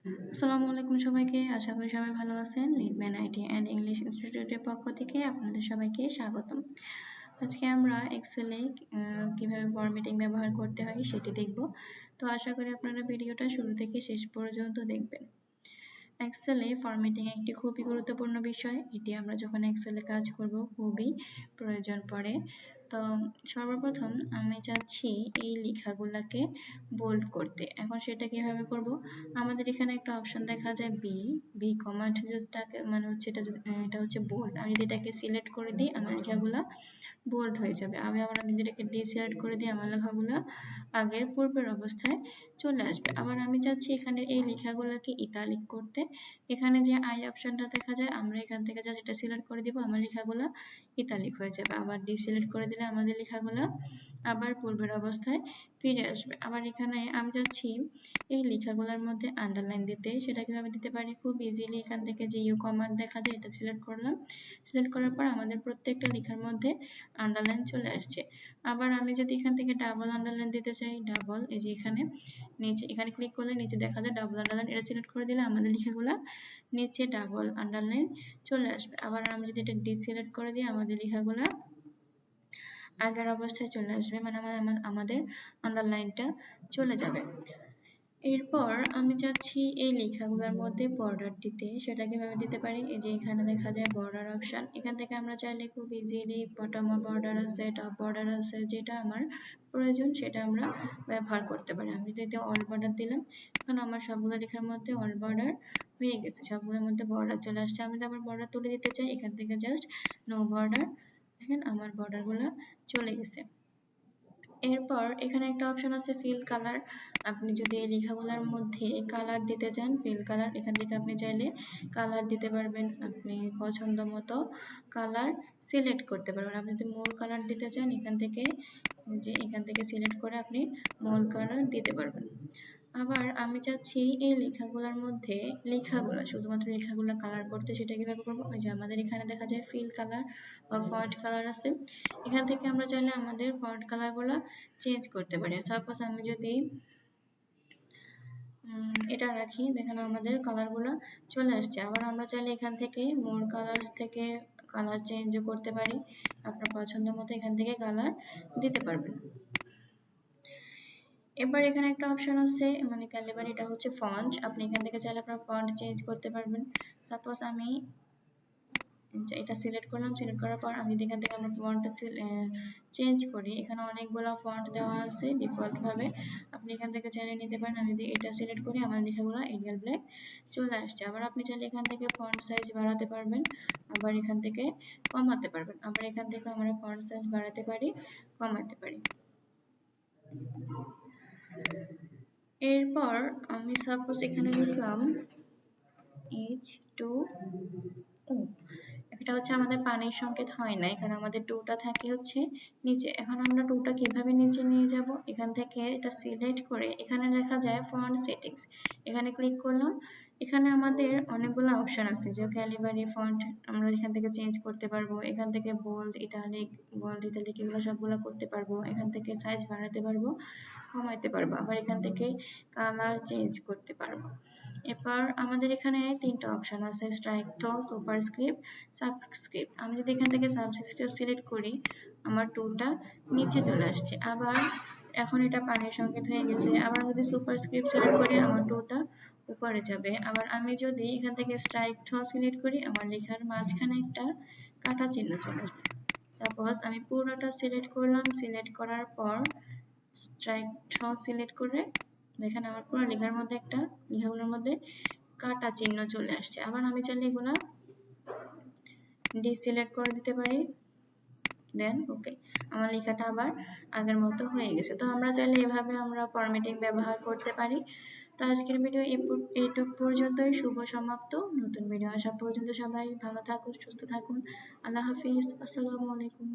আসসালামু আলাইকুম সবাইকে। আশা করি সবাই ভালো আছেন। লিডম্যান আইটি অ্যান্ড ইংলিশ ইনস্টিটিউটের পক্ষ থেকে আপনাদের সবাইকে স্বাগতম। আজকে আমরা এক্সেলে কিভাবে ফরম্যাটিং ব্যবহার করতে হয় সেটি দেখব। তো আশা করি আপনারা ভিডিওটা শুরু থেকে শেষ পর্যন্ত দেখবেন। এক্সেলে ফরম্যাটিং একটি খুবই গুরুত্বপূর্ণ বিষয়। এটি আমরা যখন এক্সেলে কাজ করব খুবই প্রয়োজন পড়ে। তো সর্বপ্রথম আমি চাচ্ছি এই লেখাগুলোকে বোল্ড করতে। এখন সেটা কিভাবে করব? আমাদের এখানে একটা অপশন দেখা যায় বি কমান্ড, যেটাকে মানে হচ্ছে এটা হচ্ছে বোল্ড। আমি যদি এটাকে সিলেক্ট করে দিই আমার লেখাগুলা বোল্ড হয়ে যাবে। আবার আমি যদি এটাকে ডিসিলেক্ট করে দিই আমার লেখাগুলা আগের পূর্বের অবস্থায় চলে আসবে। আবার আমি চাচ্ছি এখানে এই লেখাগুলোকে ইতালিক করতে। এখানে যে আই অপশনটা দেখা যায় আমরা এখান থেকে জাস্ট এটা সিলেক্ট করে দিব, আমার লেখাগুলো ইতালিক হয়ে যাবে। আবার ডিসিলেক্ট করে দিলে আমাদের লেখাগুলো আবার পূর্বের অবস্থায় ফিরে আসবে। আবার এখানে আমি চাচ্ছি এই লেখাগুলোর মধ্যে আন্ডারলাইন দিতে। সেটা কিভাবে দিতে পারি? খুব ইজিলি এখান থেকে যে ইউ কমান্ড দেখা যায় এটা সিলেক্ট করলাম। সিলেক্ট করার পর আমাদের প্রত্যেকটা লেখার মধ্যে আন্ডারলাইন চলে আসছে। আবার আমি যদি এখান থেকে ডাবল আন্ডারলাইন দিতে চাই, ডাবল এই যে এখানে নিচে এখানে ক্লিক করলে নিচে দেখা যায় ডাবল আন্ডারলাইন, এটা সিলেক্ট করে দিলে আমাদের লেখাগুলো নিচে ডাবল আন্ডারলাইন চলে আসবে। আবার আমি যদি এটা ডিসিলেক্ট করে দিই আমাদের লেখাগুলো আগের অবস্থায় চলে আসবে, মানে আমাদের আন্ডারলাইনটা চলে যাবে। এরপর আমি চাচ্ছি এই লেখাগুলোর মধ্যে বর্ডার দিতে। সেটা কিভাবে দিতে পারি? এই যে এখানে দেখা যায় বর্ডার অপশন। এখান থেকে আমরা চাইলে খুব ইজিলি বটম বর্ডার আছে, টপ বর্ডার আছে, যেটা আমার প্রয়োজন সেটা আমরা ব্যবহার করতে পারি। আমি যদি অল বর্ডার দিলাম, এখন আমার সবগুলো লেখার মধ্যে অল বর্ডার হয়ে গেছে, সবগুলোর মধ্যে বর্ডার চলে আসছে। আমি আবার বর্ডার তুলে দিতে চাই, এখান থেকে জাস্ট নো বর্ডার, দেখেন আমার বর্ডারগুলো চলে গেছে। এরপর এখানে একটা অপশন আছে ফিল কালার। আপনি যদি এই লেখাগুলোর মধ্যে কালার দিতে চান, ফিল কালার, এখান থেকে আপনি চাইলে কালার দিতে পারবেন। আপনি পছন্দ মতো কালার সিলেক্ট করতে পারবেন। আপনি যদি মূল কালার দিতে চান এখান থেকে সিলেক্ট করে আপনি মূল কালার দিতে পারবেন। আবার আমি চাচ্ছি এই লেখাগুলোর মধ্যে শুধুমাত্র লেখাগুলো কালার করতে। সেটা কিভাবে করবো? ওই যে আমাদের এখানে দেখা যায় ফিল কালার বা ফন্ট কালার আছে, এখান থেকে আমরা চাইলে আমাদের ফন্ট কালারগুলো চেঞ্জ করতে পারি। সাপোজ আমি যদি এটা রাখি, দেখেন আমাদের কালারগুলো চলে আসছে। আবার আমরা চাইলে এখান থেকে মোর কালার্স থেকে কালার চেঞ্জও করতে পারি। আপনার পছন্দ মতো এখান থেকে কালার দিতে পারবেন। এবার এখানে একটা অপশন আছে, মানে ক্যালিবার, এটা হচ্ছে ফন্ট। আপনি এখান থেকে চাইলে আপনার ফন্ট চেঞ্জ করতে পারবেন। সাপোজ আমি এটা সিলেক্ট করলাম, সিলেক্ট করার পর আমি এখান থেকে আমার ফন্টটা চেঞ্জ করি। এখানে অনেকগুলো ফন্ট দেওয়া আছে ডিফল্ট ভাবে, আপনি এখান থেকে চাইলে নিতে পারেন। আমি যদি এটা সিলেক্ট করি আমার লেখাগুলো এরিয়াল ব্ল্যাক চলে আসছে। আবার আপনি চাইলে এখান থেকে ফন্ট সাইজ বাড়াতে পারবেন, আবার এখান থেকে কমাতে পারবেন। আবার এখান থেকে আমরা ফন্ট সাইজ বাড়াতে পারি, কমাতে পারি। এরপর আমি সাপোজ এখানে লিখলাম H2O, এটা হচ্ছে আমাদের পানির সংকেত হয় না, এখানে আমাদের টুটা থাকে হচ্ছে নিচে। এখন আমরা টুটা কিভাবে নিচে নিয়ে যাব? এখান থেকে এটা সিলেক্ট করে এখানে দেখা যায় ফন্ট সেটিংস, এখানে ক্লিক করলাম। এখানে আমাদের অনেকগুলো অপশন আছে, যে ক্যালিবারি ফন্ট আমরা এখান থেকে চেঞ্জ করতে পারবো, এখান থেকে বোল্ড ইটালিক এগুলো সবগুলো করতে পারবো, এখান থেকে সাইজ বাড়াতে পারবো, কমাইতে পারবো, আবার এখান থেকে কালার চেঞ্জ করতে পারবো। এরপর আমাদের এখানে তিনটা অপশন আছে, স্ট্রাইক থ্রো, সুপারস্ক্রিপ্ট, সাবস্ক্রিপ্ট। আমি যদি এখান থেকে সাবস্ক্রিপ্ট সিলেক্ট করি আমার টুলটা নিচে চলে আসছে। আবার এখন এটা পানির সংকেত হয়ে গেছে। আবার যদি সুপারস্ক্রিপ্ট সিলেক্ট করি আমার টুলটা উপরে যাবে। আবার আমি যদি এখান থেকে স্ট্রাইক থ্রো সিলেক্ট করি আমার লেখার মাঝখানে একটা কাটা চিহ্ন চলে আসবে। সাপোজ আমি পুরোটা সিলেক্ট করলাম, সিলেক্ট করার পর স্ট্রাইক থ্রো সিলেক্ট করে দেখেন আমার পুরো লেখাগুলোর মধ্যে কাটা চিহ্ন চলে আসছে। আবার আমি চাইলে এগুলা ডিসিলেক্ট করে দিতে পারি, দেন ওকে, আমার লেখাটা আবার আগের মতো হয়ে গেছে। তো আমরা চাইলে এভাবে আমরা ফরম্যাটিং ব্যবহার করতে পারি। তো আজকের ভিডিও এইটুক পর্যন্তই, শুভ সমাপ্ত। নতুন ভিডিও আসা পর্যন্ত সবাই ভালো থাকুন, সুস্থ থাকুন। আল্লাহ হাফিজ, আসসালামু আলাইকুম।